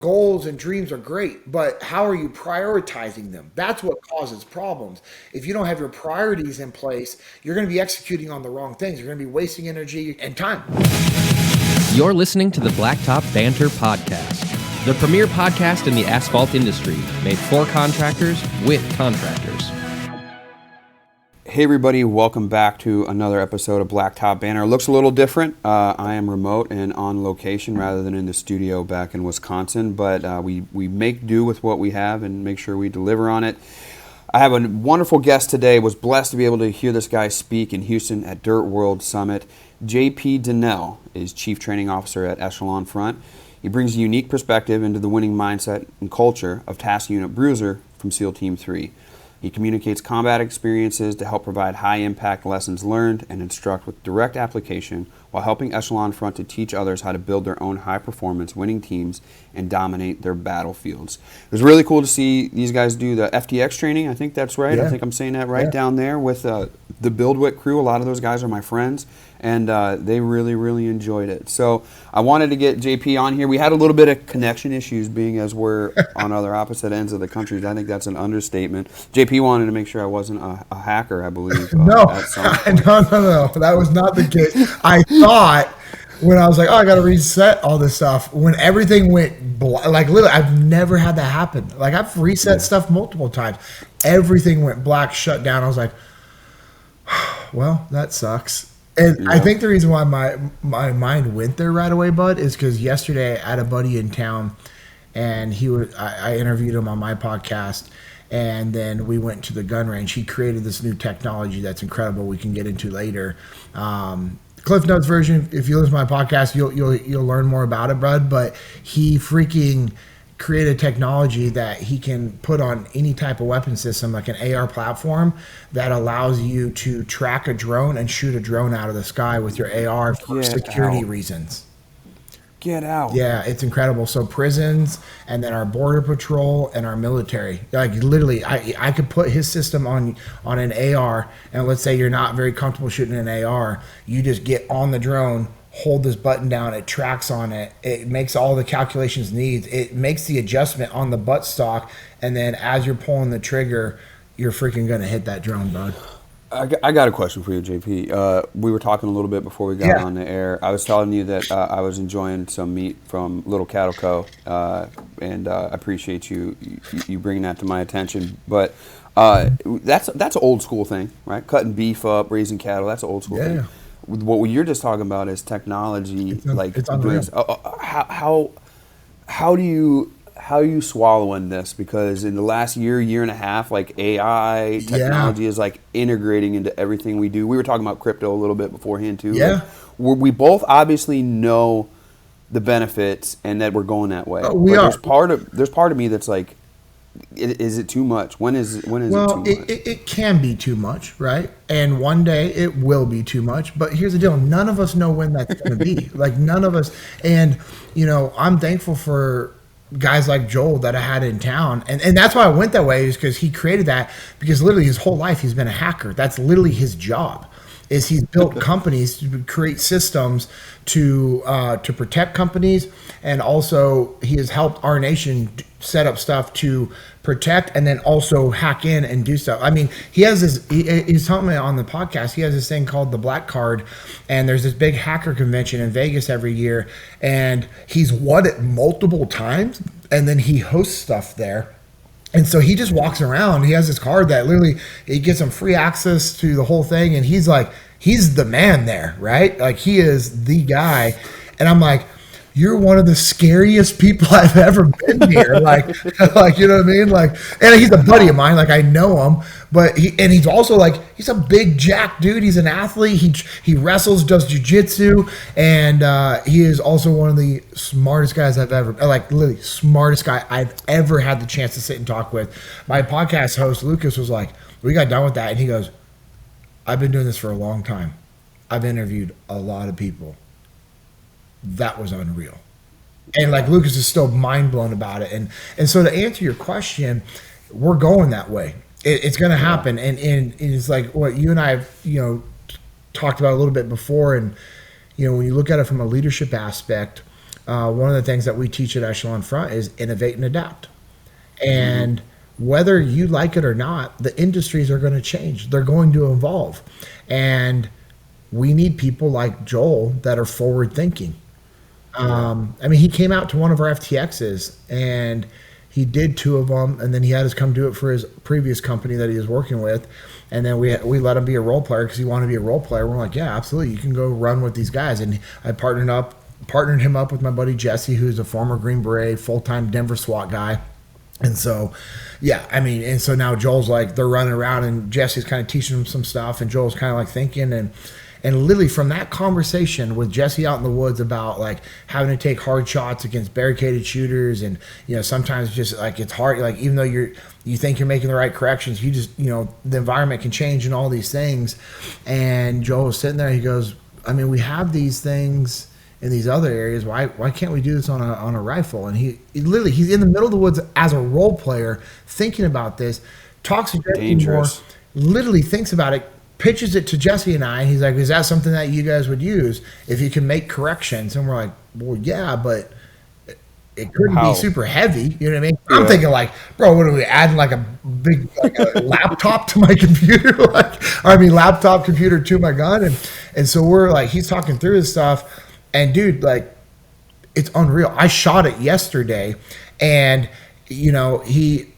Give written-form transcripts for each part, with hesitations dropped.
Goals and dreams are great, but how are you prioritizing them? That's what causes problems. If you don't have your priorities in place, you're going to be executing on the wrong things. You're going to be wasting energy and time. You're listening to the Blacktop Banter Podcast, the premier podcast in the asphalt industry, made for contractors with contractors. Hey everybody, welcome back to another episode of Blacktop Banter. It looks a little different. I am remote and on location rather than in the studio back in Wisconsin, but we make do with what we have and make sure we deliver on it. I have a wonderful guest today. Was blessed to be able to hear this guy speak in Houston at Dirt World Summit. JP Dinnell is Chief Training Officer at Echelon Front. He brings a unique perspective into the winning mindset and culture of Task Unit Bruiser from SEAL Team 3. He communicates combat experiences to help provide high-impact lessons learned and instruct with direct application while helping Echelon Front to teach others how to build their own high-performance winning teams and dominate their battlefields. It was really cool to see these guys do the FTX training. I think that's right. Yeah. I think I'm saying that right down there with the BuildWit crew. A lot of those guys are my friends, and they really, really enjoyed it. So I wanted to get JP on here. We had a little bit of connection issues being as we're on other opposite ends of the country. I think that's an understatement. JP wanted to make sure I wasn't a hacker, I believe. No, at some point. no. That was not the case. I thought when I was like, oh, I got to reset all this stuff, when everything went like literally, I've never had that happen. Like I've reset stuff multiple times. Everything went black, shut down. I was like, well, that sucks. And I think the reason why my mind went there right away, bud, is because yesterday I had a buddy in town, and I interviewed him on my podcast, and then we went to the gun range. He created this new technology that's incredible. We can get into later. Cliff Notes version. If you listen to my podcast, you'll learn more about it, bud. But he freaking create a technology that he can put on any type of weapon system, like an AR platform, that allows you to track a drone and shoot a drone out of the sky with your AR for security reasons. Get out. Yeah, it's incredible. So prisons, and then our border patrol and our military. Like literally, I could put his system on an AR, and let's say you're not very comfortable shooting an AR, you just get on the drone, hold this button down, it tracks on it, it makes all the calculations needs, it makes the adjustment on the buttstock, and then as you're pulling the trigger, you're freaking gonna hit that drone, bud. I got a question for you, JP. We were talking a little bit before we got on the air. I was telling you that I was enjoying some meat from Little Cattle Co., and I appreciate you bringing that to my attention. But that's an old school thing, right? Cutting beef up, raising cattle, that's an old school thing. What you're just talking about is technology. It's unreal. How do you swallowing this? Because in the last year and a half, like AI technology is like integrating into everything we do. We were talking about crypto a little bit beforehand too. Yeah. Like, we both obviously know the benefits and that we're going that way. There's part of me that's like, is it too much? When is it too much? It can be too much, right? And one day it will be too much. But here's the deal. None of us know when that's going to be. Like none of us. And, I'm thankful for guys like Joel that I had in town. And that's why I went that way, is because he created that, because literally his whole life he's been a hacker. That's literally his job. Is he's built companies to create systems to protect companies, and also he has helped our nation set up stuff to protect and then also hack in and do stuff. I mean, he has this. He's telling me on the podcast, he has this thing called the Black Card, and there's this big hacker convention in Vegas every year, and he's won it multiple times, and then he hosts stuff there. And so he just walks around. He has this card that literally, he gets him free access to the whole thing. And he's like, he's the man there, right? Like he is the guy. And I'm like, you're one of the scariest people I've ever been here. like, you know what I mean? Like, and he's a buddy of mine. Like I know him, but he's also like, he's a big jack dude. He's an athlete. He wrestles, does jujitsu. And he is also one of the smartest guys I've ever, like literally smartest guy I've ever had the chance to sit and talk with. My podcast host, Lucas, was like, we got done with that. And he goes, I've been doing this for a long time. I've interviewed a lot of people. That was unreal. And like Lucas is still mind blown about it. And so to answer your question, we're going that way. It's going to happen. And it's like what you and I have, talked about a little bit before. And, when you look at it from a leadership aspect, one of the things that we teach at Echelon Front is innovate and adapt. And whether you like it or not, the industries are going to change. They're going to evolve. And we need people like Joel that are forward thinking. I mean, he came out to one of our FTXs and he did 2 of them, and then he had us come do it for his previous company that he was working with. And then we let him be a role player because he wanted to be a role player. We're like, yeah, absolutely. You can go run with these guys. And I partnered him up with my buddy Jesse, who's a former Green Beret, full-time Denver SWAT guy. And so, yeah, I mean, and so now Joel's like, they're running around and Jesse's kind of teaching him some stuff and Joel's kind of like thinking and literally from that conversation with Jesse out in the woods about like having to take hard shots against barricaded shooters and, you know, sometimes just like it's hard, like even though you think you're making the right corrections, you just, you know, the environment can change and all these things. And Joel was sitting there, he goes, I mean, we have these things in these other areas. Why can't we do this on a rifle? And he literally, he's in the middle of the woods as a role player thinking about this, talks to Jesse more, literally thinks about it, pitches it to Jesse and I. He's like, is that something that you guys would use if you can make corrections? And we're like, well, yeah, but it couldn't be super heavy. You know what I mean? Yeah. I'm thinking like, bro, what are we adding like a big a laptop to my computer? Laptop computer to my gun. And so we're like, he's talking through his stuff. And dude, like, it's unreal. I shot it yesterday, and you know, he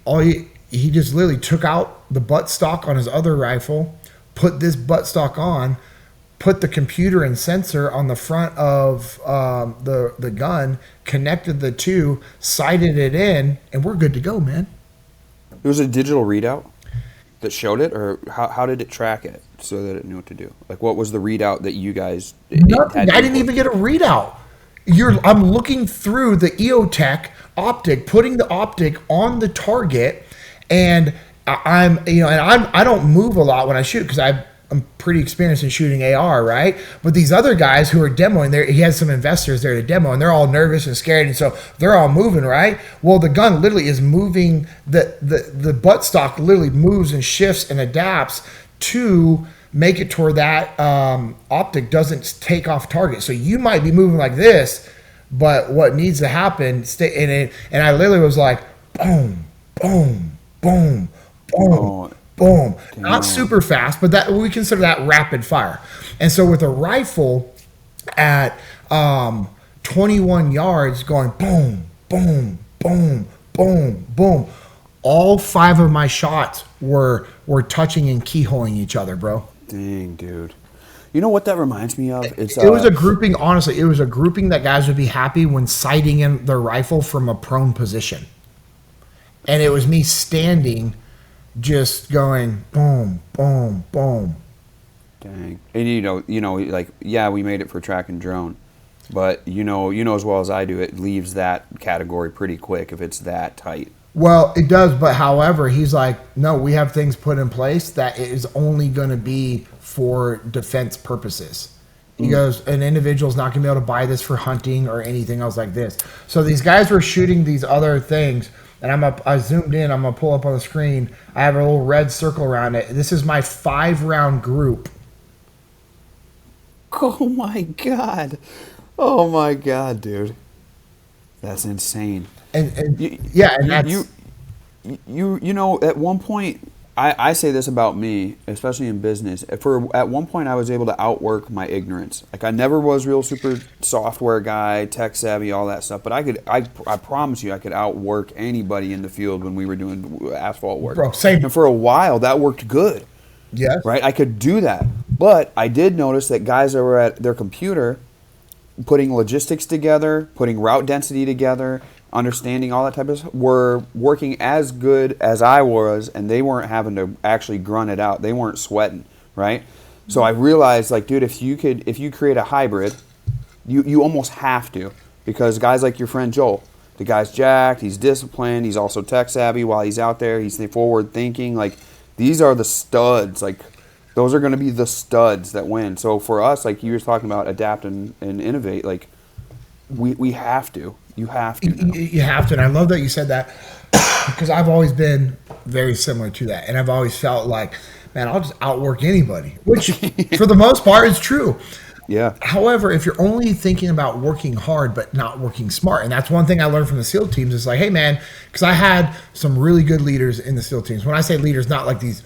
just literally took out the buttstock on his other rifle, put this buttstock on, put the computer and sensor on the front of the gun, connected the two, sighted it in, and we're good to go, man. There was a digital readout that showed it, or how did it track it so that it knew what to do? Like, what was the readout that you guys Nothing. I didn't even get a readout. I'm looking through the EOTech optic, putting the optic on the target, and I don't move a lot when I shoot because I'm pretty experienced in shooting AR, right? But these other guys who are demoing, he has some investors there to demo, and they're all nervous and scared, and so they're all moving, right? Well, the gun literally is moving, the buttstock literally moves and shifts and adapts to make it toward that optic doesn't take off target. So you might be moving like this, but what needs to happen, and I literally was like, boom, boom, boom, boom. Boom. Damn. Not super fast, but that we consider that rapid fire. And so with a rifle at 21 yards going boom, boom, boom, boom, boom, all 5 of my shots were touching and keyholing each other, bro. Dang, dude. You know what that reminds me of? It was a grouping, honestly, it was a grouping that guys would be happy when sighting in their rifle from a prone position. And it was me standing just going boom, boom, boom. Dang. And you know, like, yeah, we made it for track and drone, but you know as well as I do, it leaves that category pretty quick if it's that tight. Well, it does, but however, he's like, no, we have things put in place that is only going to be for defense purposes. He goes, an individual's not going to be able to buy this for hunting or anything else like this. So these guys were shooting these other things. And I zoomed in, I'm going to pull up on the screen. I have a little red circle around it. This is my 5-round group. Oh my God. Oh my God, dude. That's insane. And that's... You know, at one point, I say this about me, especially in business. At one point, I was able to outwork my ignorance. Like, I never was real super software guy, tech savvy, all that stuff. But I promise you, I could outwork anybody in the field when we were doing asphalt work. Bro, same. And for a while, that worked good. Yes. Right? I could do that. But I did notice that guys that were at their computer, putting logistics together, putting route density together, understanding all that type of stuff, were working as good as I was, and they weren't having to actually grunt it out. They weren't sweating, right? So I realized, like, dude, if you create a hybrid, you almost have to, because guys like your friend Joel, the guy's jacked, he's disciplined, he's also tech savvy while he's out there, he's forward thinking. Like, these are the studs. Like, those are going to be the studs that win. So for us, like you were talking about, adapt and innovate, like, we have to. You have to. You have to. And I love that you said that, because I've always been very similar to that. And I've always felt like, man, I'll just outwork anybody, which for the most part is true. Yeah. However, if you're only thinking about working hard but not working smart, and that's one thing I learned from the SEAL teams, is like, hey man, because I had some really good leaders in the SEAL teams. When I say leaders, not like these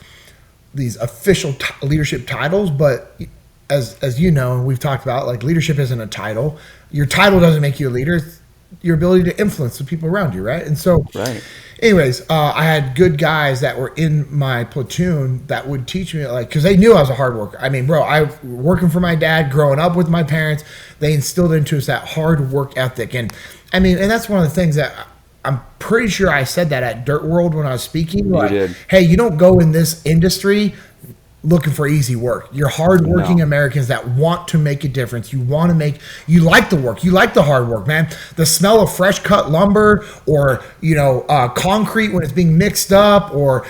official leadership titles, but as you know, and we've talked about, like, leadership isn't a title. Your title doesn't make you a leader. It's your ability to influence the people around you, right? And so, Right. anyways, I had good guys that were in my platoon that would teach me, like, because they knew I was a hard worker. I mean, bro, I working for my dad, growing up with my parents, they instilled into us that hard work ethic. And I mean, and that's one of the things that I'm pretty sure I said that at Dirt World when I was speaking. Like, did. hey, you don't go in this industry looking for easy work. You're hardworking Americans that want to make a difference. You like the work. You like the hard work, man. The smell of fresh cut lumber, or, concrete when it's being mixed up, or,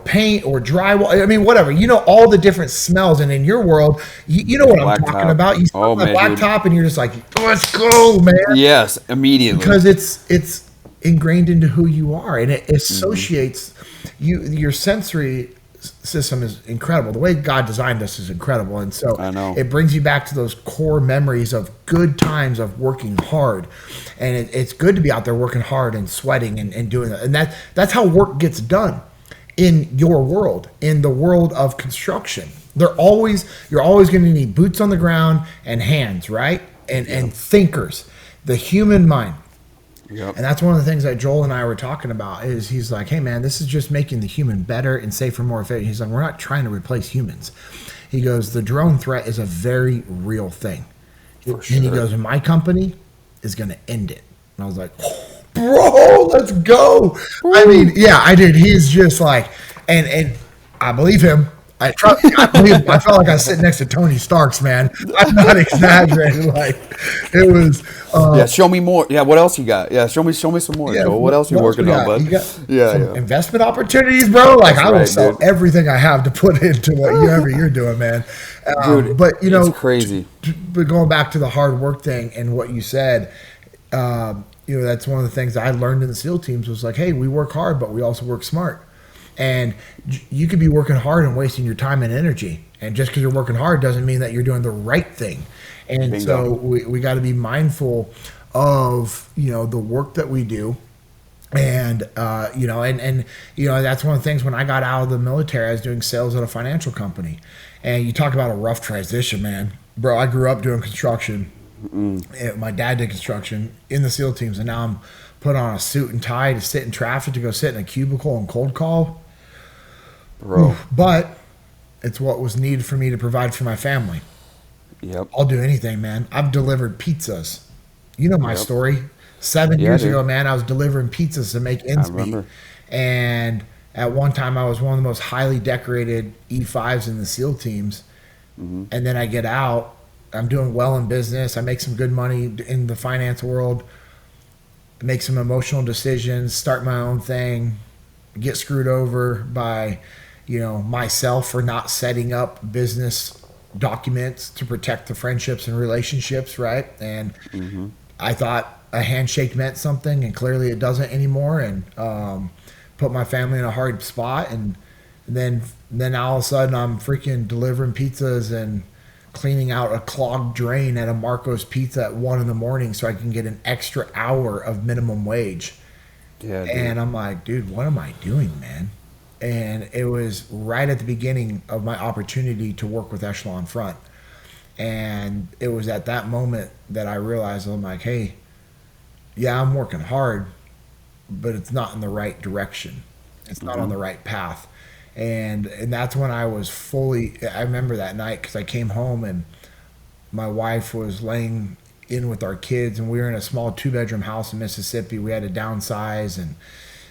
paint or drywall. I mean, whatever, all the different smells. And in your world, you know what I'm talking about. You smell the blacktop and you're just like, let's go, man. Yes, immediately. Because it's ingrained into who you are, and it associates your sensory system is incredible. The way God designed us is incredible. And so it brings you back to those core memories of good times of working hard. And it's good to be out there working hard and sweating and doing that. And that's how work gets done in your world, in the world of construction. You're always going to need boots on the ground and hands, right? And thinkers, the human mind. Yep. And that's one of the things that Joel and I were talking about, is he's like, hey man, this is just making the human better and safer, more efficient. He's like, we're not trying to replace humans. He goes, the drone threat is a very real thing. For sure. And he goes, my company is going to end it. And I was like, oh, bro, let's go. I mean, yeah, I did. He's just like, and I believe him. I felt like I was sitting next to Tony Stark's, man. I'm not exaggerating. Like, it was. Show me more. Yeah, what else you got? Yeah, show me some more. Yeah, what else you working on, bud? Investment opportunities, bro. Like, I will sell everything I have to put into whatever you're doing, man. Dude, but it's crazy. But going back to the hard work thing and what you said, that's one of the things that I learned in the SEAL teams was like, hey, we work hard, but we also work smart. And you could be working hard and wasting your time and energy. And just because you're working hard doesn't mean that you're doing the right thing. And Bingo. So we got to be mindful of, the work that we do. And, that's one of the things when I got out of the military, I was doing sales at a financial company. And you talk about a rough transition, man. Bro, I grew up doing construction. My dad did construction in the SEAL teams. And now I'm put on a suit and tie to sit in traffic, to go sit in a cubicle and cold call. Bro. But it's what was needed for me to provide for my family. Yep. I'll do anything, man. I've delivered pizzas. You know my story. 7 years ago, man, I was delivering pizzas to make ends meet. And at one time, I was one of the most highly decorated E5s in the SEAL teams. Mm-hmm. And then I get out. I'm doing well in business. I make some good money in the finance world. Make some emotional decisions. Start my own thing. Get screwed over by myself for not setting up business documents to protect the friendships and relationships, right? And I thought a handshake meant something, and clearly it doesn't anymore, and put my family in a hard spot. And then all of a sudden I'm freaking delivering pizzas and cleaning out a clogged drain at a Marco's Pizza at 1 a.m. so I can get an extra hour of minimum wage. Yeah, and I'm like, dude, what am I doing, man? And it was right at the beginning of my opportunity to work with Echelon Front. And it was at that moment that I realized, I'm like, hey, yeah, I'm working hard, but it's not in the right direction. It's not on the right path. And that's when I was I remember that night, because I came home and my wife was laying in with our kids, and we were in a small 2-bedroom house in Mississippi. We had to downsize, and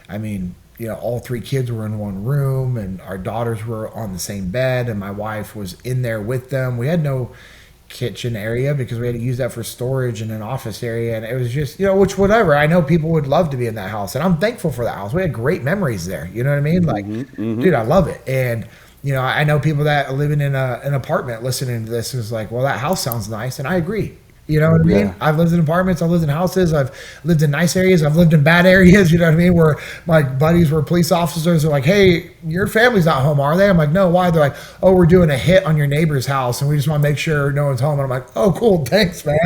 I mean, all 3 kids were in one room, and our daughters were on the same bed, and my wife was in there with them. We had no kitchen area because we had to use that for storage and an office area, and it was just, which whatever. I know people would love to be in that house, and I'm thankful for that house. We had great memories there. You know what I mean? Like, dude, I love it. And I know people that are living in an apartment listening to this is like, well, that house sounds nice, and I agree. You know what I mean? Yeah. I've lived in apartments, I've lived in houses, I've lived in nice areas, I've lived in bad areas, you know what I mean? Where my buddies were police officers, are like, hey, your family's not home, are they? I'm like, no, why? They're like, oh, we're doing a hit on your neighbor's house and we just want to make sure no one's home. And I'm like, oh, cool, thanks, man.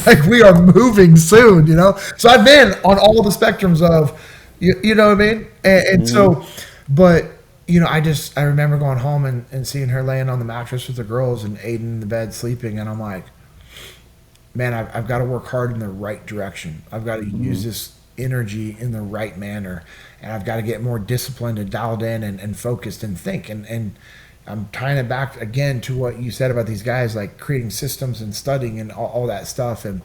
Like, we are moving soon, you know? So I've been on all the spectrums of, you know what I mean? And so, but, you know, I remember going home and seeing her laying on the mattress with the girls and Aiden in the bed sleeping. And I'm like, man, I've got to work hard in the right direction. I've got to use this energy in the right manner. And I've got to get more disciplined and dialed in and focused and think. And I'm tying it back again to what you said about these guys, like creating systems and studying and all that stuff. And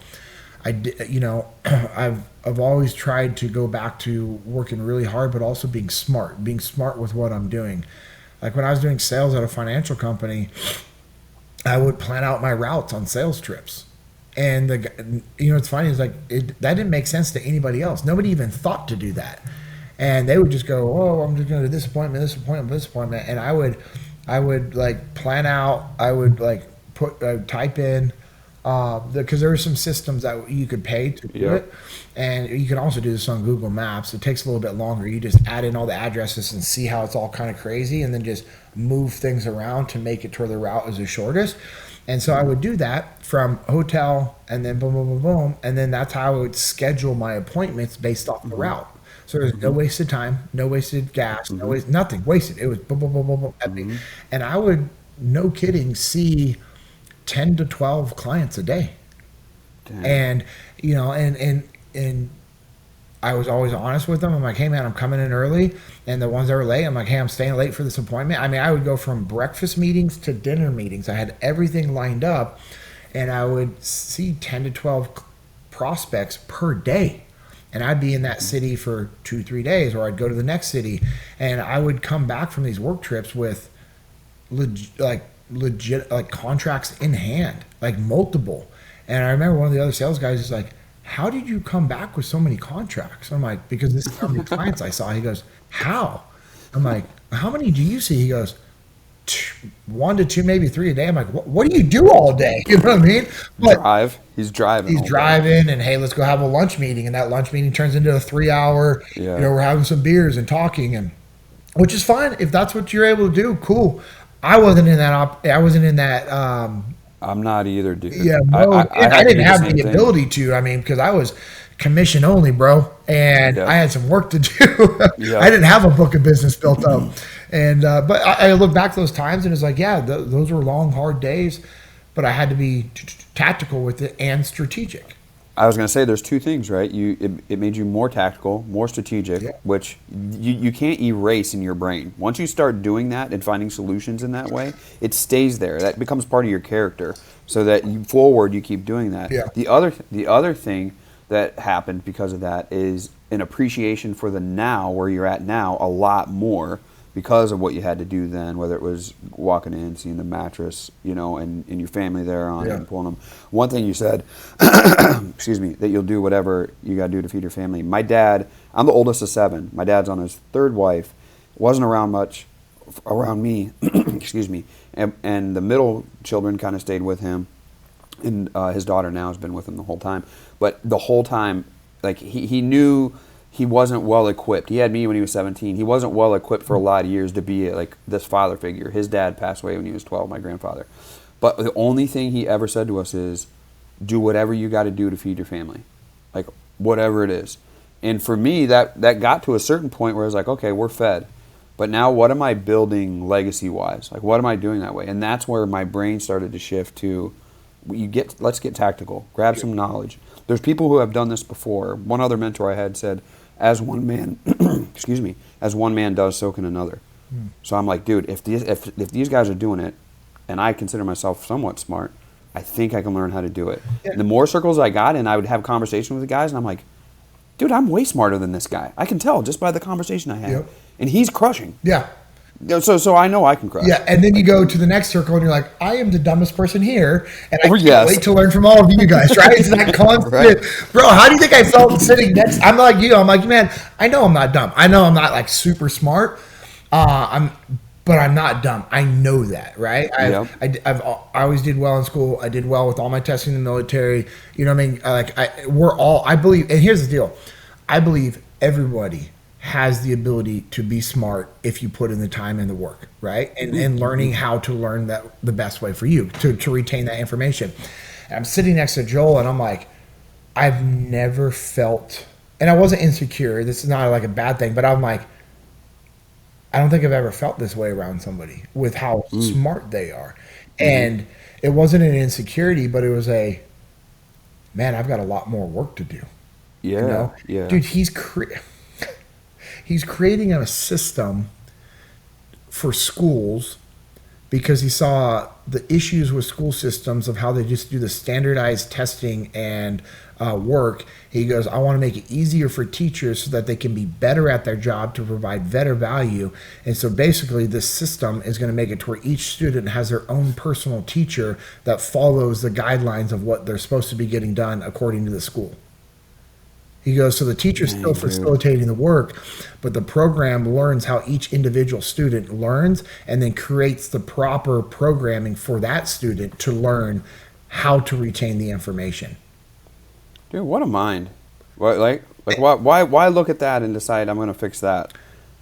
you know, I've always tried to go back to working really hard, but also being smart with what I'm doing. Like when I was doing sales at a financial company, I would plan out my routes on sales trips. And you know, it's funny, it's like that didn't make sense to anybody else. Nobody even thought to do that. And they would just go, oh, I'm just going to do this appointment. And I would like plan out, I would like type in, because there were some systems that you could pay to do it. And you can also do this on Google Maps. It takes a little bit longer. You just add in all the addresses and see how it's all kind of crazy and then just move things around to make it to where the route is the shortest. And so I would do that from hotel and then boom, boom, boom, boom. And then that's how I would schedule my appointments based off the route. So there's no wasted time, no wasted gas, nothing wasted. It was boom, boom, boom, boom, boom, epic. And I would, no kidding, see 10 to 12 clients a day. Damn. And, you know, and I was always honest with them. I'm like, hey, man, I'm coming in early. And the ones that were late, I'm like, hey, I'm staying late for this appointment. I mean, I would go from breakfast meetings to dinner meetings. I had everything lined up. And I would see 10 to 12 prospects per day. And I'd be in that city for 2-3 days, or I'd go to the next city. And I would come back from these work trips with legit contracts in hand, like multiple. And I remember one of the other sales guys is like, how did you come back with so many contracts? I'm like, because this is how many clients I saw. He goes, how? I'm like, how many do you see? He goes, 1 to 2, maybe 3 a day. I'm like, what do you do all day? You know what I mean? But He's driving. And hey, let's go have a lunch meeting. And that lunch meeting turns into a 3-hour, you know, we're having some beers and talking, and which is fine. If that's what you're able to do, cool. I wasn't in that. I'm not either, dude. Yeah, no, I didn't have the ability to. I mean, because I was commission only, bro, and I had some work to do. I didn't have a book of business built up, and but I look back those times and it's like, yeah, those were long, hard days, but I had to be tactical with it and strategic. I was going to say there's two things, right? It made you more tactical, more strategic, which you can't erase in your brain. Once you start doing that and finding solutions in that way, it stays there. That becomes part of your character, so that you keep doing that. Yeah. The other thing that happened because of that is an appreciation for the now, where you're at now, a lot more, because of what you had to do then, whether it was walking in, seeing the mattress, you know, and your family there on it and pulling them. One thing you said, excuse me, that you'll do whatever you got to do to feed your family. My dad, I'm the oldest of 7. My dad's on his 3rd wife, wasn't around much around me, excuse me, and the middle children kind of stayed with him, and his daughter now has been with him the whole time. But the whole time, like, he knew he wasn't well equipped. He had me when he was 17. He wasn't well equipped for a lot of years to be like this father figure. His dad passed away when he was 12, my grandfather. But the only thing he ever said to us is, do whatever you got to do to feed your family. Like, whatever it is. And for me, that got to a certain point where I was like, okay, we're fed. But now what am I building legacy-wise? Like, what am I doing that way? And that's where my brain started to shift to, let's get tactical. Grab some knowledge. There's people who have done this before. One other mentor I had said, as one man, excuse me, as one man does, so can another. So I'm like, dude, if these guys are doing it, and I consider myself somewhat smart, I think I can learn how to do it. Yeah. The more circles I got in, I would have conversations with the guys, and I'm like, dude, I'm way smarter than this guy. I can tell just by the conversation I had. And he's crushing. Yeah. So I know I can crush. Yeah, and then you go to the next circle and you're like, I am the dumbest person here, and I can't wait to learn from all of you guys, right? It's that constant, bro, how do you think I felt sitting next? I'm like, man, I know I'm not dumb. I know I'm not like super smart. I'm but I'm not dumb. I know that, right? Yep. I always did well in school. I did well with all my testing in the military. You know what I mean? We're all, I believe, and here's the deal. I believe everybody has the ability to be smart if you put in the time and the work, right? And learning how to learn that the best way for you to retain that information. And I'm sitting next to Joel and I'm like, I've never felt, and I wasn't insecure. This is not like a bad thing, but I'm like, I don't think I've ever felt this way around somebody with how smart they are. And it wasn't an insecurity, but it was man, I've got a lot more work to do. Yeah. You know? Yeah. Dude, he's creating a system for schools because he saw the issues with school systems of how they just do the standardized testing and work. He goes, I want to make it easier for teachers so that they can be better at their job to provide better value. And so basically this system is going to make it to where each student has their own personal teacher that follows the guidelines of what they're supposed to be getting done according to the school. He goes, so the teacher's still facilitating the work, but the program learns how each individual student learns and then creates the proper programming for that student to learn how to retain the information. Dude, what a mind. Why look at that and decide I'm going to fix that?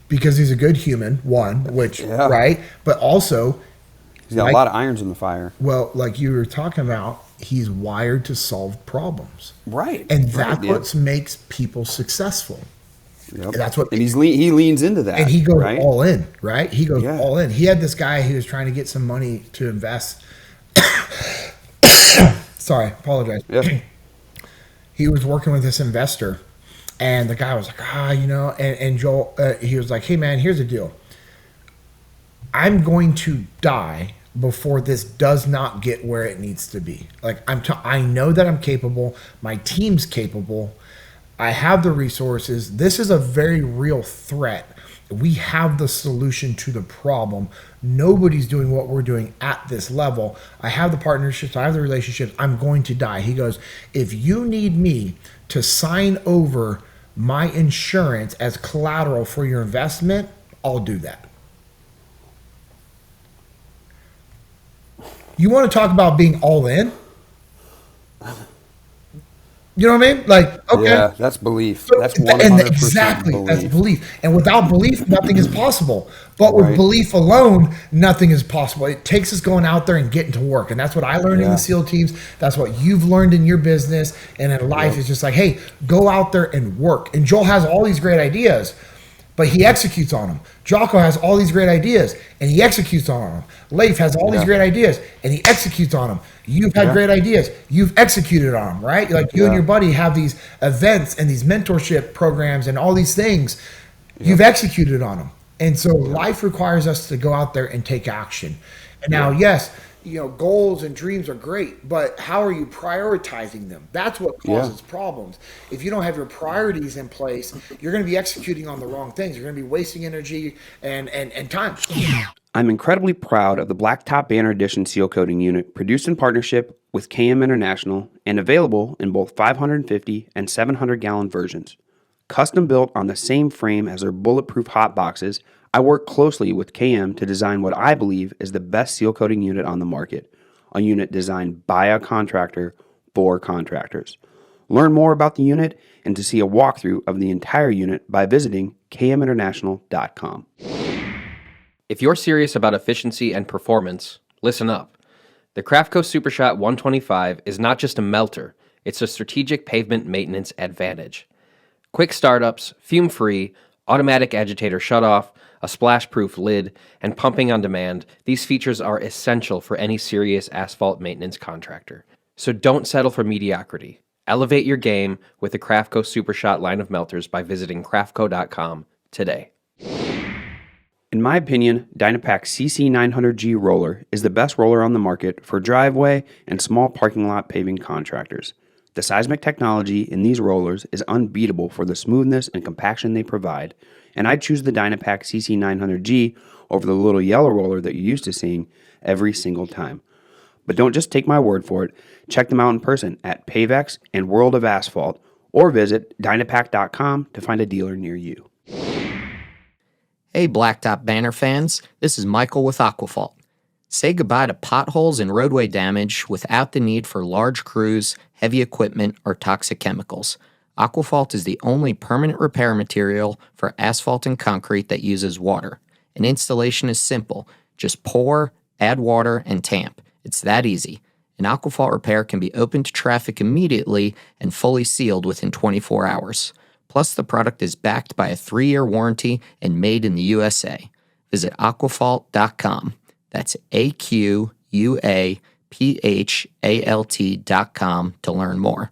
Because he's a good human, one, which, right? But also, he's got a lot of irons in the fire. Well, like you were talking about, he's wired to solve problems. Right. And that's what makes people successful. Yep. And that's what, and he leans into that. And he goes right? all in, right? He goes all in. He had this guy who was trying to get some money to invest. Sorry, apologize. Yeah. He was working with this investor, and the guy was like, and Joel, he was like, hey man, here's the deal. I'm going to die before this does not get where it needs to be. Like I know that I'm capable. My team's capable. I have the resources. This is a very real threat. We have the solution to the problem. Nobody's doing what we're doing at this level. I have the partnerships. I have the relationships. I'm going to die. He goes, if you need me to sign over my insurance as collateral for your investment, I'll do that. You want to talk about being all in? You know what I mean? Like, okay. Yeah, that's belief. That's 100% exactly, belief. that's belief. And without belief, nothing is possible. But with belief alone, nothing is possible. It takes us going out there and getting to work. And that's what I learned in the SEAL teams. That's what you've learned in your business and in life. It's just like, hey, go out there and work. And Joel has all these great ideas, but he executes on them. Jocko has all these great ideas, and he executes on them. Leif has all these great ideas, and he executes on them. You've had great ideas. You've executed on them, right? Like you and your buddy have these events and these mentorship programs and all these things. You've executed on them. And so life requires us to go out there and take action. And now, yes, goals and dreams are great, but how are you prioritizing them? That's what causes problems. If you don't have your priorities in place, you're going to be executing on the wrong things. You're going to be wasting energy and time. I'm incredibly proud of the Blacktop Banner Edition seal coating unit produced in partnership with KM International and available in both 550 and 700 gallon versions. Custom built on the same frame as their bulletproof hot boxes, I work closely with KM to design what I believe is the best seal coating unit on the market, a unit designed by a contractor for contractors. Learn more about the unit and to see a walkthrough of the entire unit by visiting kminternational.com. If you're serious about efficiency and performance, listen up. The Craftco SuperShot 125 is not just a melter, it's a strategic pavement maintenance advantage. Quick startups, fume-free, automatic agitator shutoff, a splash-proof lid, and pumping on demand, these features are essential for any serious asphalt maintenance contractor. So don't settle for mediocrity. Elevate your game with the Craftco SuperShot line of melters by visiting craftco.com today. In my opinion, Dynapack CC900G roller is the best roller on the market for driveway and small parking lot paving contractors. The seismic technology in these rollers is unbeatable for the smoothness and compaction they provide, and I choose the Dynapack CC900G over the little yellow roller that you're used to seeing every single time. But don't just take my word for it. Check them out in person at Pavex and World of Asphalt, or visit Dynapack.com to find a dealer near you. Hey, Blacktop Banner fans, this is Michael with Aquafault. Say goodbye to potholes and roadway damage without the need for large crews, heavy equipment, or toxic chemicals. Aquafault is the only permanent repair material for asphalt and concrete that uses water. And installation is simple. Just pour, add water, and tamp. It's that easy. An Aquafault repair can be open to traffic immediately and fully sealed within 24 hours. Plus, the product is backed by a 3-year warranty and made in the USA. Visit aquafault.com. That's AQUAPHALT.com to learn more.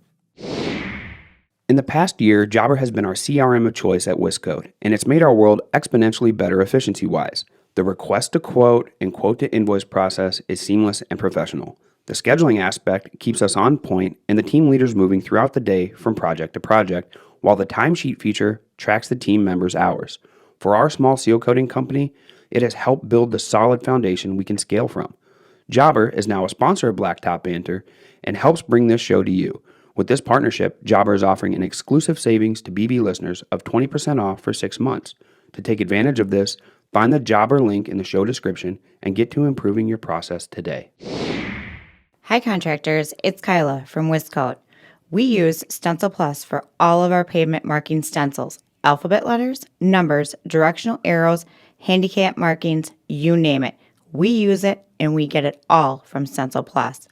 In the past year, Jobber has been our CRM of choice at Wiscode, and it's made our world exponentially better efficiency-wise. The request to quote and quote to invoice process is seamless and professional. The scheduling aspect keeps us on point and the team leaders moving throughout the day from project to project, while the timesheet feature tracks the team members' hours. For our small seal coating company, it has helped build the solid foundation we can scale from. Jobber is now a sponsor of Blacktop Banter and helps bring this show to you. With this partnership, Jobber is offering an exclusive savings to BB listeners of 20% off for 6 months. To take advantage of this, find the Jobber link in the show description and get to improving your process today. Hi contractors, it's Kyla from Wiscoat. We use Stencil Plus for all of our pavement marking stencils. Alphabet letters, numbers, directional arrows, handicap markings, you name it. We use it and we get it all from Stencil Plus.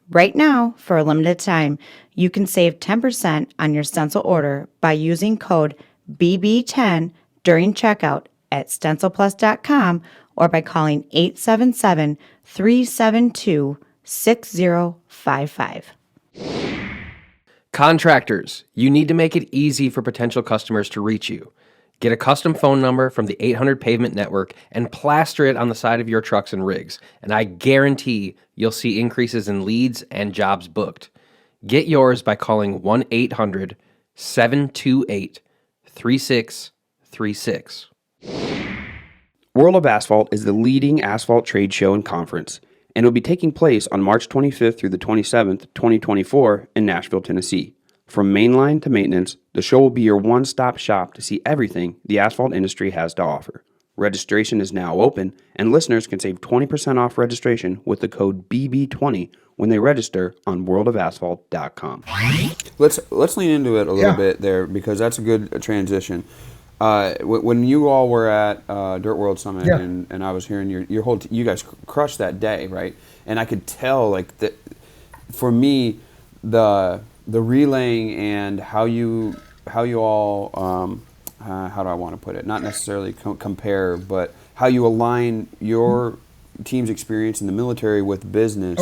Right now, for a limited time, you can save 10% on your stencil order by using code BB10 during checkout at stencilplus.com or by calling 877-372-6055. Contractors, you need to make it easy for potential customers to reach you. Get a custom phone number from the 800 Pavement Network and plaster it on the side of your trucks and rigs, and I guarantee you'll see increases in leads and jobs booked. Get yours by calling 1-800-728-3636. World of Asphalt is the leading asphalt trade show and conference, and will be taking place on March 25th through the 27th, 2024 in Nashville, Tennessee. From mainline to maintenance, the show will be your one-stop shop to see everything the asphalt industry has to offer. Registration is now open, and listeners can save 20% off registration with the code BB20 when they register on worldofasphalt.com. Let's lean into it a little bit there, because that's a good transition. When you all were at Dirt World Summit, and I was hearing your whole you guys crushed that day, right? And I could tell, like, that for me, the relaying and how you all how do I want to put it? Not necessarily compare, but how you align your team's experience in the military with business.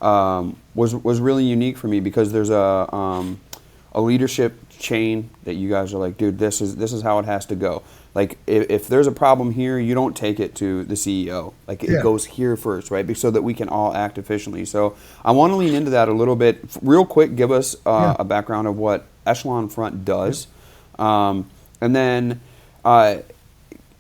Was really unique for me, because there's a leadership chain that you guys are like, dude, this is how it has to go. Like, if there's a problem here, you don't take it to the CEO. Like, it goes here first, right? So that we can all act efficiently. So I want to lean into that a little bit. Real quick, give us a background of what Echelon Front does. And then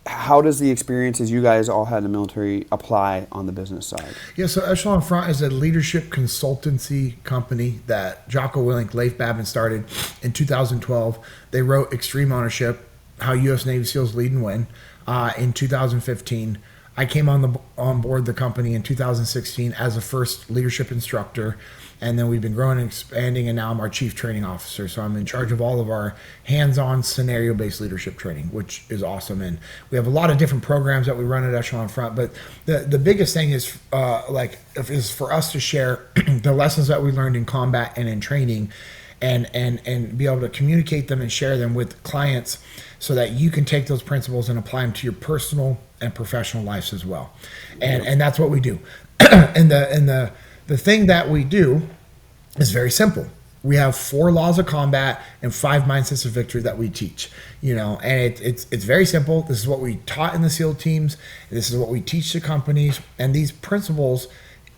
how does the experiences you guys all had in the military apply on the business side? Yeah, so Echelon Front is a leadership consultancy company that Jocko Willink, Leif Babin started in 2012. They wrote Extreme Ownership, How U.S. Navy SEALs Lead and Win, in 2015. I came on board the company in 2016 as a first leadership instructor, and then we've been growing and expanding, and now I'm our chief training officer. So I'm in charge of all of our hands-on scenario-based leadership training, which is awesome. And we have a lot of different programs that we run at Echelon Front, but the biggest thing is is for us to share the lessons that we learned in combat and in training, and be able to communicate them and share them with clients, so that you can take those principles and apply them to your personal and professional lives as well. And that's what we do. And the thing that we do is very simple. We have 4 laws of combat and 5 mindsets of victory that we teach, and it's very simple. This is what we taught in the SEAL teams. This is what we teach to companies. And these principles,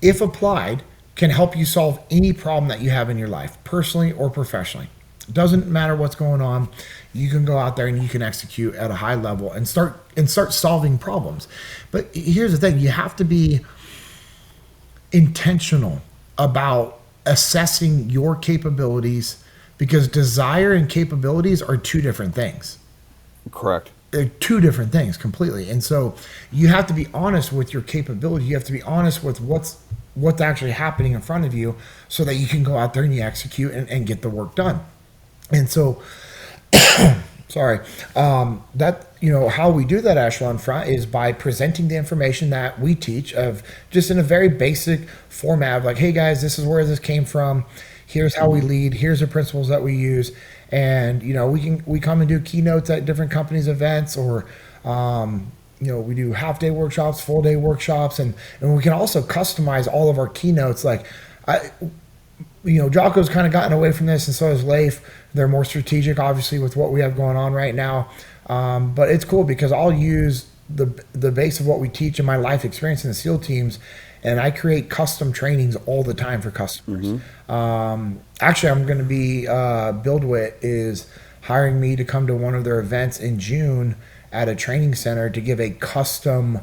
if applied, can help you solve any problem that you have in your life, personally or professionally. It doesn't matter what's going on. You can go out there and you can execute at a high level and start solving problems. But here's the thing: you have to be intentional about assessing your capabilities, because desire and capabilities are 2 different things. Correct. they're two different things completely. And so you have to be honest with your capability. You have to be honest with what's actually happening in front of you so that you can go out there and you execute and get the work done. And so, sorry, that, how we do that Echelon Front is by presenting the information that we teach of just in a very basic format of like, hey guys, this is where this came from. Here's how we lead. Here's the principles that we use. And, we come and do keynotes at different companies' events, or, we do half-day workshops, full-day workshops, and we can also customize all of our keynotes. Like, Jocko's kind of gotten away from this, and so has Leif. They're more strategic, obviously, with what we have going on right now. But it's cool because I'll use the base of what we teach in my life experience in the SEAL teams, and I create custom trainings all the time for customers. Actually, I'm going to be, BuildWit is hiring me to come to one of their events in June at a training center to give a custom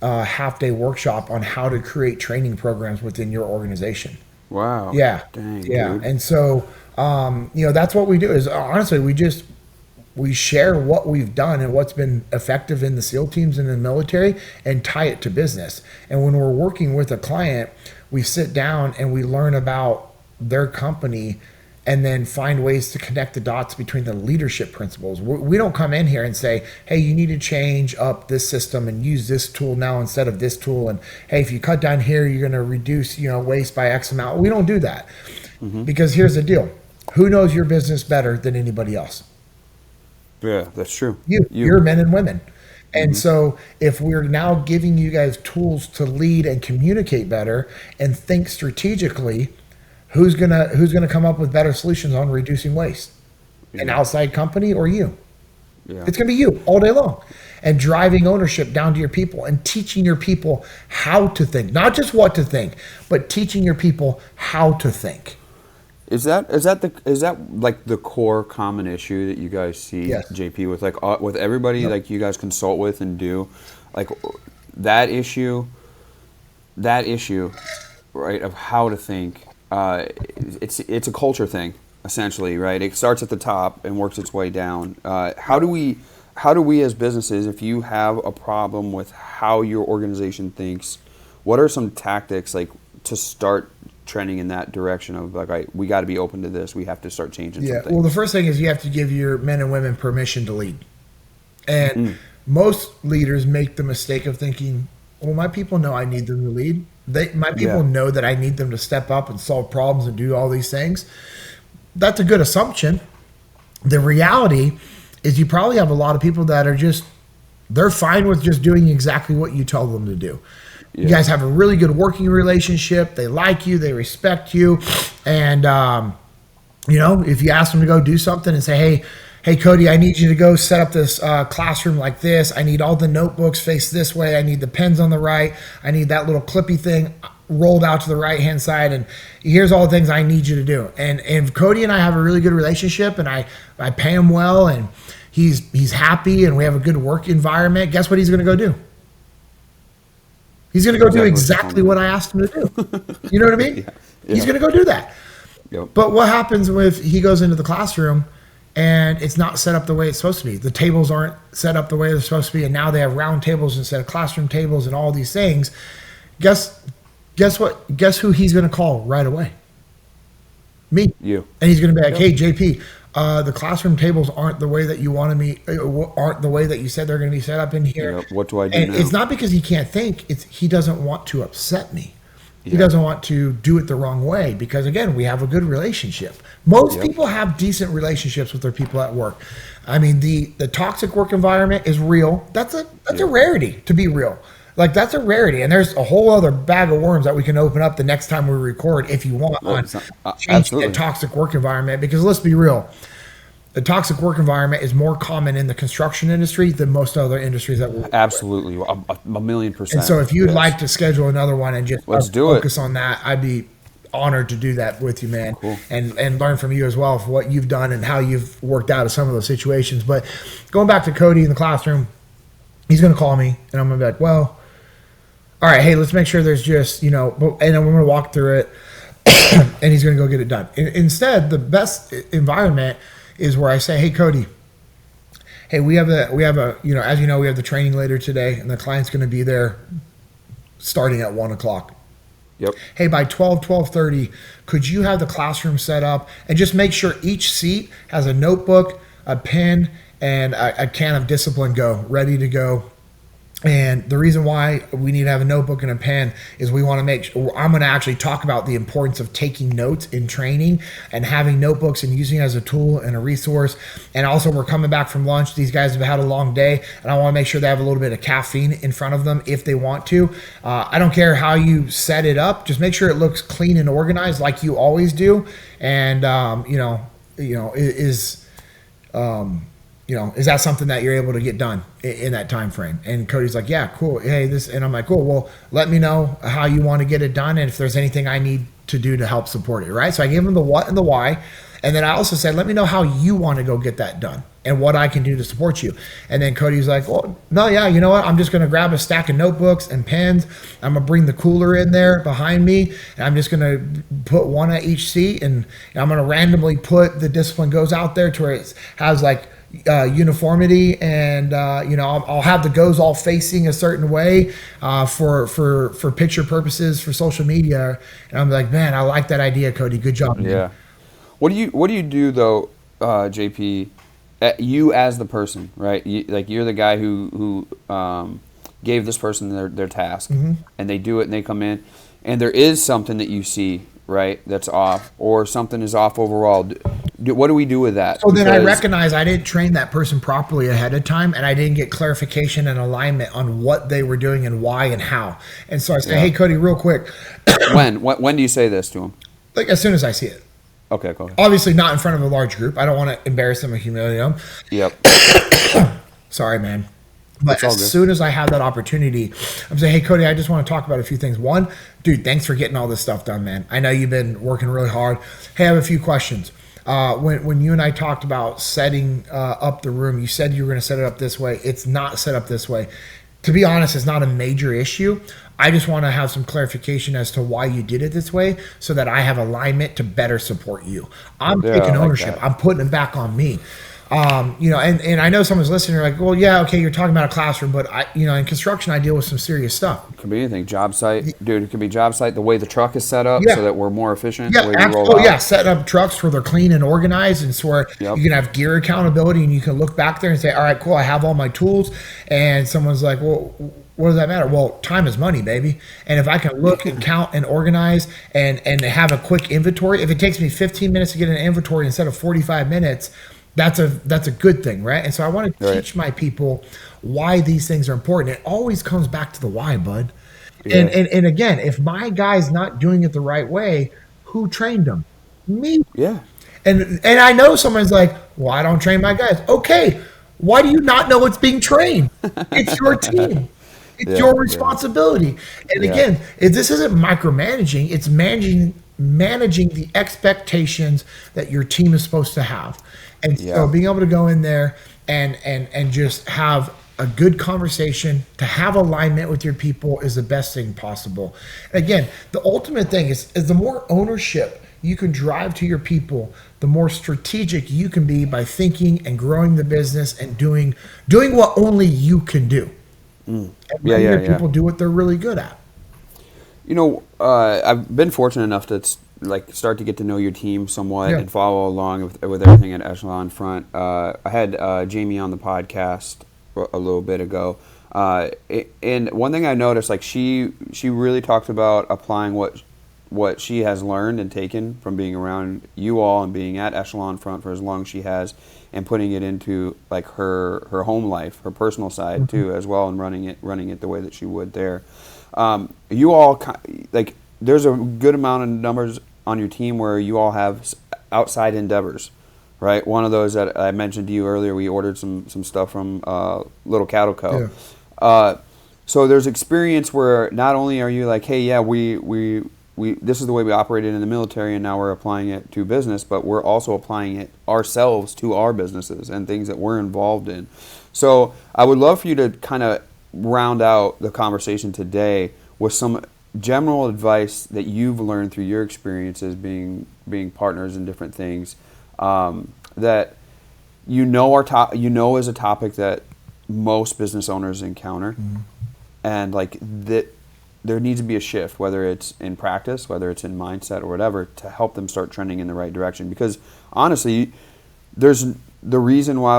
half-day workshop on how to create training programs within your organization. Wow. Yeah. Dang, yeah. dude. And so, that's what we do is honestly, we share what we've done and what's been effective in the SEAL teams and in the military and tie it to business. And when we're working with a client, we sit down and we learn about their company and then find ways to connect the dots between the leadership principles. We don't come in here and say, hey, you need to change up this system and use this tool now instead of this tool. And hey, if you cut down here, you're going to reduce, waste by X amount. We don't do that because here's the deal. Who knows your business better than anybody else? Yeah, that's true. You're men and women. And so if we're now giving you guys tools to lead and communicate better and think strategically, who's gonna come up with better solutions on reducing waste? An outside company or you? Yeah. It's gonna be you all day long. And driving ownership down to your people and teaching your people how to think, not just what to think, but teaching your people how to think. Is that like the core common issue that you guys see, Yes. JP, with with everybody like you guys consult with and do, like that issue, right, of how to think. It's a culture thing essentially, right? It starts at the top and works its way down. How do we as businesses, if you have a problem with how your organization thinks, what are some tactics like to start trending in that direction of like, we got to be open to this. We have to start changing something. Well, the first thing is you have to give your men and women permission to lead. And most leaders make the mistake of thinking, well, my people know I need them to lead. My people know that I need them to step up and solve problems and do all these things. That's a good assumption. The reality is you probably have a lot of people that are they're fine with just doing exactly what you tell them to do. You guys have a really good working relationship. They like you. They respect you. And, if you ask them to go do something and say, hey, Cody, I need you to go set up this classroom like this. I need all the notebooks faced this way. I need the pens on the right. I need that little clippy thing rolled out to the right-hand side. And here's all the things I need you to do. And Cody and I have a really good relationship, and I pay him well, and he's happy, and we have a good work environment. Guess what he's going to go do? He's going to go do exactly what I asked him to do. You know what I mean? Yeah. He's going to go do that. Yep. But what happens if he goes into the classroom and it's not set up the way it's supposed to be? The tables aren't set up the way they're supposed to be, and now they have round tables instead of classroom tables and all these things. Guess what? Guess who he's going to call right away? Me. You. And he's going to be like, hey, JP, the classroom tables aren't the way that you wanted me, aren't the way that you said they're going to be set up in here. Yeah, what do I do and now? It's not because he can't think. It's he doesn't want to upset me. He doesn't want to do it the wrong way because, again, we have a good relationship. Most people have decent relationships with their people at work. I mean, the toxic work environment is real. That's a rarity, to be real. Like, that's a rarity. And there's a whole other bag of worms that we can open up the next time we record if you want on changing the toxic work environment. Because let's be real, the toxic work environment is more common in the construction industry than most other industries that we Absolutely. A 1,000,000%. And so if you'd like to schedule another one and just focus on that, I'd be honored to do that with you, man. Cool. And learn from you as well for what you've done and how you've worked out of some of those situations. But going back to Cody in the classroom, he's going to call me and I'm going to be like, well, all right, hey, let's make sure there's just, and then we're going to walk through it and he's going to go get it done. Instead, the best environment is where I say, hey, Cody, hey, we have a, as you know, we have the training later today, and the client's going to be there starting at 1:00. Yep. Hey, by 12:30, could you have the classroom set up and just make sure each seat has a notebook, a pen, and a can of Discipline Go ready to go. And the reason why we need to have a notebook and a pen is we want to make sure, I'm going to actually talk about the importance of taking notes in training and having notebooks and using it as a tool and a resource. And also, we're coming back from lunch. These guys have had a long day, and I want to make sure they have a little bit of caffeine in front of them if they want to. I don't care how you set it up. Just make sure it looks clean and organized like you always do. And, is that something that you're able to get done in that time frame? And Cody's like, yeah, cool. Hey, and I'm like, cool. Well, let me know how you want to get it done, and if there's anything I need to do to help support it, right? So I gave him the what and the why, and then I also said, let me know how you want to go get that done and what I can do to support you. And then Cody's like, well, no, yeah, you know what? I'm just going to grab a stack of notebooks and pens. I'm going to bring the cooler in there behind me, and I'm just going to put one at each seat, and I'm going to randomly put the Discipline Goes out there to where it has like uniformity, and I'll have the goes all facing a certain way for picture purposes for social media. And I'm like, man, I like that idea, Cody. Good job. Man. Yeah. What do you do though, JP? You as the person, right? You're the guy who gave this person their task, and they do it, and they come in, and there is something that you see, right, that's off, or something is off overall. What do we do with that? So then I recognize I didn't train that person properly ahead of time, and I didn't get clarification and alignment on what they were doing and why and how. And so I say, hey, Cody, real quick. When do you say this to him? Like as soon as I see it. Okay, go ahead. Obviously not in front of a large group. I don't want to embarrass them or humiliate them. Yep. Sorry, man. But as soon as I have that opportunity, I'm saying, hey, Cody, I just want to talk about a few things. One, dude, thanks for getting all this stuff done, man. I know you've been working really hard. Hey, I have a few questions. When you and I talked about setting up the room, you said you were going to set it up this way. It's not set up this way. To be honest, it's not a major issue. I just want to have some clarification as to why you did it this way so that I have alignment to better support you. I'm taking ownership. I'm putting it back on me. And I know someone's listening. They're like, well, yeah, okay, you're talking about a classroom, but in construction, I deal with some serious stuff. It could be anything. Job site, dude. It could be job site. The way the truck is set up, so that we're more efficient. Setting up trucks where they're clean and organized, and so where you can have gear accountability, and you can look back there and say, all right, cool, I have all my tools. And someone's like, well, what does that matter? Well, time is money, baby. And if I can look and count and organize and have a quick inventory, if it takes me 15 minutes to get an inventory instead of 45 minutes. That's a good thing, right? And so I want to teach my people why these things are important. It always comes back to the why, bud. Yeah. And again, if my guy's not doing it the right way, who trained him? Me. Yeah. And I know someone's like, well, I don't train my guys. Okay, why do you not know it's being trained? It's your team. It's your responsibility. And again, if this isn't micromanaging, it's managing the expectations that your team is supposed to have. And so being able to go in there and just have a good conversation, to have alignment with your people is the best thing possible. Again, the ultimate thing is the more ownership you can drive to your people, the more strategic you can be by thinking and growing the business and doing what only you can do. People do what they're really good at. I've been fortunate enough to start to get to know your team somewhat and follow along with everything at Echelon Front. I had Jamie on the podcast a little bit ago, and one thing I noticed, she really talked about applying what she has learned and taken from being around you all and being at Echelon Front for as long as she has, and putting it into her home life, her personal side too, as well, and running it the way that she would there. You all there's a good amount of numbers on your team where you all have outside endeavors, right? One of those that I mentioned to you earlier, we ordered some stuff from Little Cattle Co. Yeah. So there's experience where not only are you like, hey, yeah, we this is the way we operated in the military, and now we're applying it to business, but we're also applying it ourselves to our businesses and things that we're involved in. So I would love for you to kind of round out the conversation today with some general advice that you've learned through your experiences being partners in different things, that is a topic that most business owners encounter, and like that, there needs to be a shift, whether it's in practice, whether it's in mindset or whatever, to help them start trending in the right direction. Because honestly, there's the reason why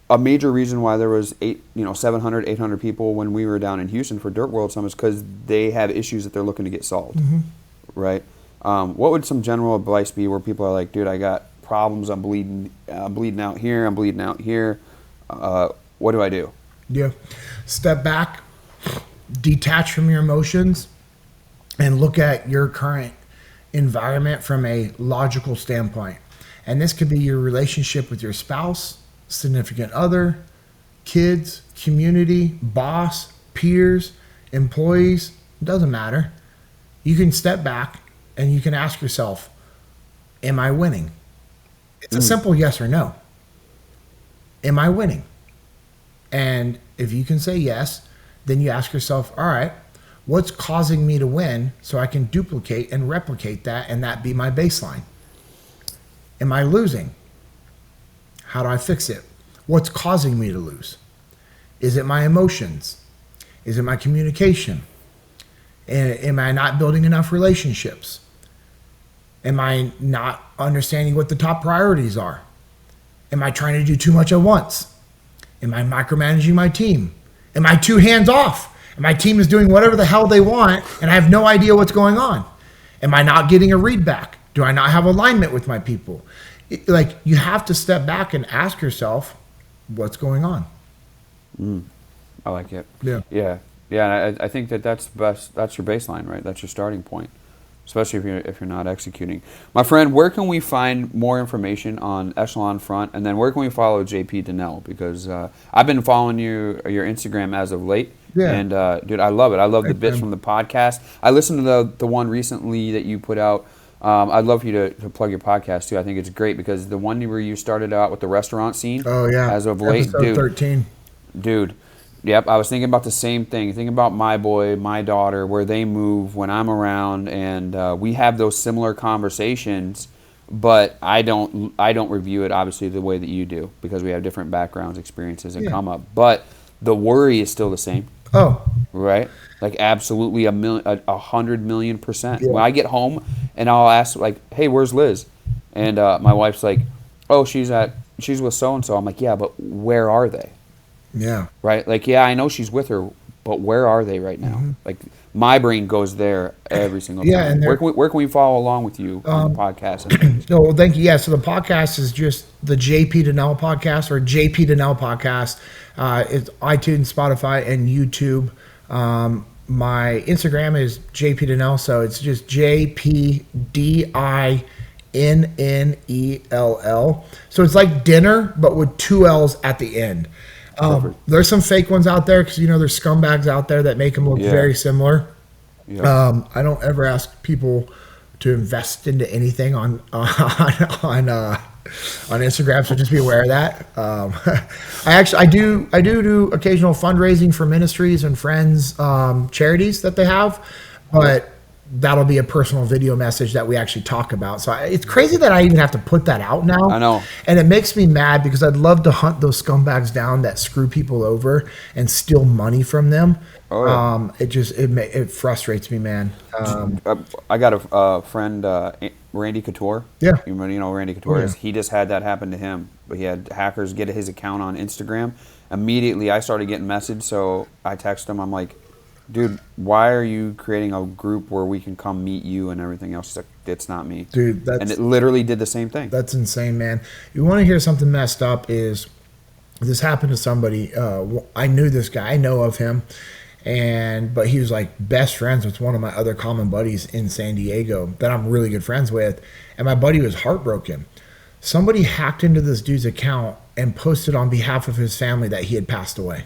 a major reason why there was 700, 800 people when we were down in Houston for Dirt World Summits, because they have issues that they're looking to get solved, right? What would some general advice be where people are like, dude, I got problems, I'm bleeding out here, I'm bleeding out here. What do I do? Yeah. Step back, detach from your emotions, and look at your current environment from a logical standpoint. And this could be your relationship with your spouse, significant other, kids, community, boss, peers, employees. It doesn't matter. You can step back and you can ask yourself, am I winning? It's a simple yes or no. Am I winning? And if you can say yes, then you ask yourself, all right, what's causing me to win so I can duplicate and replicate that and that be my baseline? Am I losing? How do I fix it? What's causing me to lose? Is it my emotions? Is it my communication? Am I not building enough relationships? Am I not understanding what the top priorities are? Am I trying to do too much at once? Am I micromanaging my team? Am I too hands off? And my team is doing whatever the hell they want and I have no idea what's going on? Am I not getting a read back? Do I not have alignment with my people? Like, you have to step back and ask yourself, what's going on? I like it. Yeah. Yeah. And I think that's best. That's your baseline, right? That's your starting point, especially if you're not executing. My friend, where can we find more information on Echelon Front, and then where can we follow JP Dinnell? Because I've been following your Instagram as of late, and dude, I love it. I love the bits from the podcast. I listened to the one recently that you put out. I'd love for you to plug your podcast too. I think it's great because the one where you started out with the restaurant scene. Oh yeah. As of late, Episode 13. Dude. Yep, I was thinking about the same thing. Thinking about my boy, my daughter, where they move when I'm around, and we have those similar conversations. But I don't review it obviously the way that you do because we have different backgrounds, experiences, and come up. But the worry is still the same. Oh, right. Like absolutely 100 million %. Yeah. When I get home and I'll ask like, "Hey, where's Liz?" And my wife's like, "Oh, she's with so and so." I'm like, "Yeah, but where are they?" yeah. Right? Like, yeah, I know she's with her, but where are they right now? Like, my brain goes there every single time. And where can we follow along with you on the podcast? No, well, thank you. Yeah, so the podcast is just the JP Dinnell podcast or JP Dinnell podcast. It's iTunes, Spotify, and YouTube. My Instagram is JP Dinnell, so it's just JPDINNELL. So it's like dinner, but with 2 L's at the end. There's some fake ones out there because there's scumbags out there that make them look very similar. Yeah. I don't ever ask people to invest into anything on Instagram, so just be aware of that. I do occasional fundraising for ministries and friends, charities that they have, but that'll be a personal video message that we actually talk about. So it's crazy that I even have to put that out now. I know. And it makes me mad because I'd love to hunt those scumbags down that screw people over and steal money from them. Oh, yeah. It frustrates me, man. I got a friend, Randy Couture. Yeah. You know Randy Couture is. He just had that happen to him. But he had hackers get his account on Instagram. Immediately, I started getting messages, so I texted him. I'm like, dude, why are you creating a group where we can come meet you and everything else? He's like, it's not me. Dude, and it literally did the same thing. That's insane, man. You want to hear something messed up is this happened to somebody. I knew this guy. I know of him. But he was like best friends with one of my other common buddies in San Diego that I'm really good friends with. And my buddy was heartbroken. Somebody hacked into this dude's account and posted on behalf of his family that he had passed away.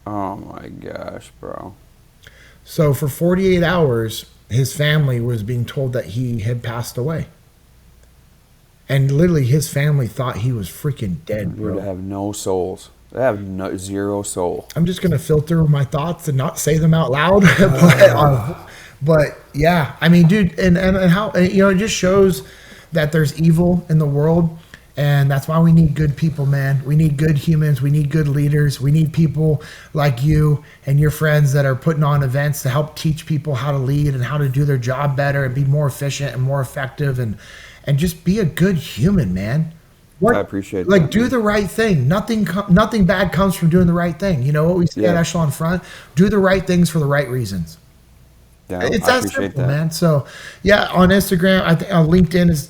Oh my gosh, bro. So for 48 hours, his family was being told that he had passed away. And literally his family thought he was freaking dead, bro. They have no souls. They have zero soul. I'm just going to filter my thoughts and not say them out loud. But yeah, I mean, dude, and how, it just shows that there's evil in the world. And that's why we need good people, man. We need good humans. We need good leaders. We need people like you and your friends that are putting on events to help teach people how to lead and how to do their job better and be more efficient and more effective and just be a good human, man. I appreciate like that, do man. the right thing. Nothing bad comes from doing the right thing. You know what we say at Echelon Front? Do the right things for the right reasons. Yeah, It's I that appreciate simple, that. man. So yeah, on Instagram, I think on LinkedIn is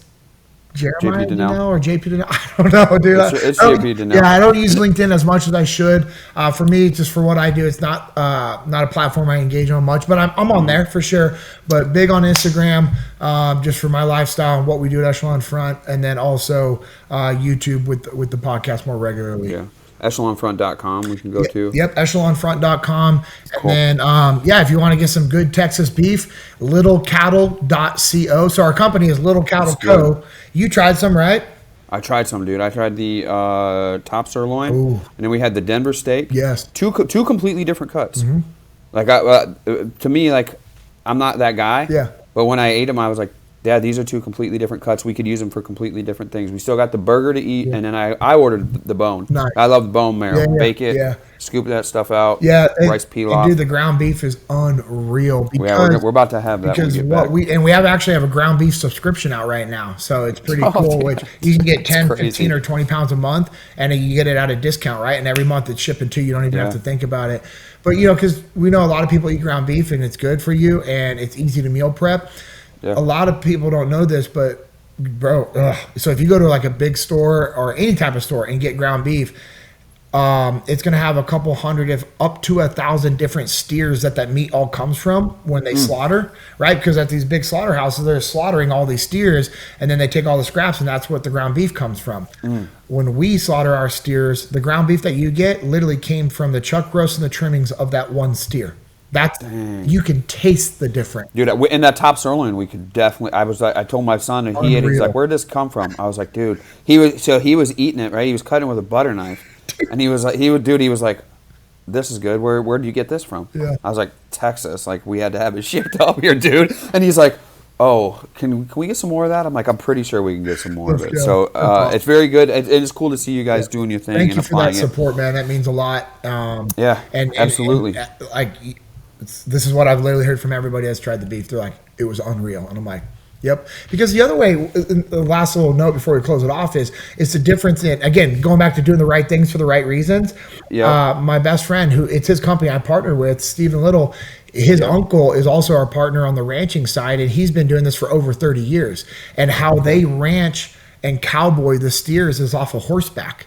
Jeremiah JP Dinnell. Dinnell or JP Dinnell. I don't know, dude. It's I don't- JP Dinnell. Yeah, I don't use LinkedIn as much as I should. For me, just for what I do, it's not a platform I engage on much, but I'm on there for sure. But big on Instagram, just for my lifestyle and what we do at Echelon Front, and then also YouTube with the podcast more regularly. Yeah. Echelonfront.com we can go to. Yep, echelonfront.com. Cool. And then, if you want to get some good Texas beef, littlecattle.co. So our company is Little Cattle That's good. Co. You tried some, right? I tried some, dude. I tried the top sirloin, Ooh. and then we had the Denver steak. Yes. Two completely different cuts. Mm-hmm. Like, to me, like, I'm not that guy. Yeah. But when I ate them, I was like, Dad, these are two completely different cuts. We could use them for completely different things. We still got the burger to eat, and then I ordered the bone. Nice. I love the bone marrow. Yeah, Bake it, yeah. scoop that stuff out. Yeah, rice pilaf. Dude, the ground beef is unreal. Yeah, we're about to have that when we Because get what back. we actually have a ground beef subscription out right now, so it's pretty Oh, cool. damn. Which you can get 10, crazy. 15, or 20 pounds a month, and you get it at a discount, right? And every month it's shipping to you. You don't even have to think about it. But because we know a lot of people eat ground beef, and it's good for you, and it's easy to meal prep. Yeah. A lot of people don't know this, but bro, so if you go to like a big store or any type of store and get ground beef, it's going to have a couple hundred, if up to 1,000 different steers that meat all comes from when they slaughter, right? Because at these big slaughterhouses, they're slaughtering all these steers, and then they take all the scraps, and that's what the ground beef comes from. When we slaughter our steers, the ground beef that you get literally came from the chuck roast and the trimmings of that one steer. You can taste the difference. Dude, in that top sirloin, we could definitely. I told my son, and he ate it. He's Unreal. like, "Where'd this come from?" I was like, "Dude, he was eating it, right? He was cutting with a butter knife, and he was like, this is good. Where did you get this from?" Yeah. I was like, "Texas. Like, we had to have it shipped up here, dude." And he's like, "Oh, can we get some more of that?" I'm like, "I'm pretty sure we can get some more of it." Let's So go. it's very good. It's cool to see you guys doing your thing Thank and you for that applying it. support, man. That means a lot. Yeah, absolutely. This is what I've literally heard from everybody that's tried the beef. They're like, it was unreal. And I'm like, yep. Because the other way, the last little note before we close it off is the difference in, again, going back to doing the right things for the right reasons. Yeah. My best friend, it's his company I partner with, Stephen Little, his uncle is also our partner on the ranching side, and he's been doing this for over 30 years. And how they ranch and cowboy the steers is off of horseback.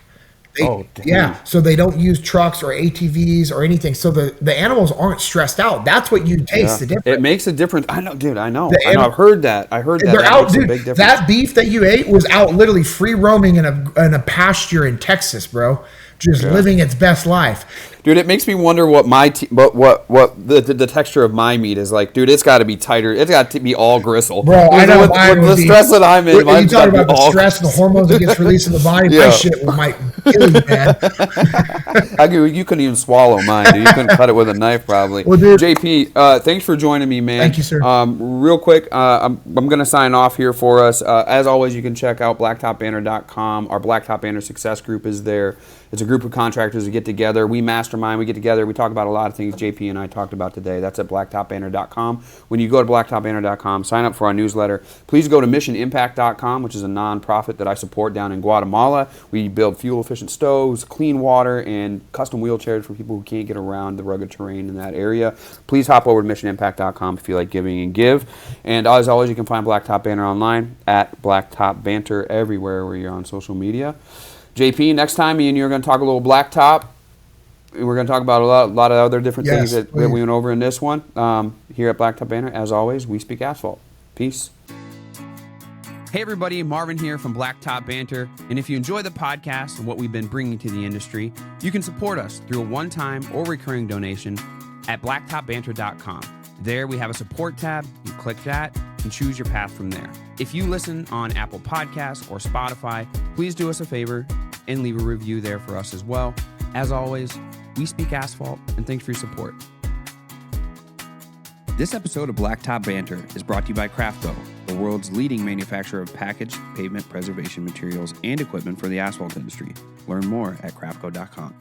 Damn. Yeah, so they don't use trucks or ATVs or anything. So the animals aren't stressed out. That's what you taste the difference. It makes a difference. I know, dude. I know. The I've heard that. I heard that. They're That out, makes a dude. big difference. That beef that you ate was out literally free roaming in a pasture in Texas, bro. Just living its best life. Dude, it makes me wonder what the texture of my meat is like. Dude, it's got to be tighter. It's got to be all gristle. Bro, I know with mine would the be- stress that I'm in. When you mine's talk gotta be about the all stress and the hormones that gets released in the body, Yeah. my shit might kill you, man. You couldn't even swallow mine, dude. You couldn't cut it with a knife, probably. Well, dude- JP, thanks for joining me, man. Thank you, sir. Real quick, I'm going to sign off here for us. As always, you can check out blacktopbanner.com. Our Blacktop Banner Success Group is there. It's a group of contractors that get together. We mastermind. We get together. We talk about a lot of things JP and I talked about today. That's at blacktopbanner.com. When you go to blacktopbanner.com, sign up for our newsletter. Please go to missionimpact.com, which is a nonprofit that I support down in Guatemala. We build fuel-efficient stoves, clean water, and custom wheelchairs for people who can't get around the rugged terrain in that area. Please hop over to missionimpact.com if you like giving and give. And as always, you can find Blacktop Banner online at Blacktop Banter everywhere where you're on social media. JP, next time me and you are going to talk a little blacktop. We're going to talk about a lot of other different things that we went over in this one. Here at Blacktop Banner, as always, we speak asphalt. Peace. Hey everybody, Marvin here from Blacktop Banter. And if you enjoy the podcast and what we've been bringing to the industry, you can support us through a one-time or recurring donation at blacktopbanter.com. There we have a support tab. You click that and choose your path from there. If you listen on Apple Podcasts or Spotify, please do us a favor and leave a review there for us as well. As always, we speak asphalt, and thanks for your support. This episode of Blacktop Banter is brought to you by Craftco, the world's leading manufacturer of packaged pavement preservation materials and equipment for the asphalt industry. Learn more at craftco.com.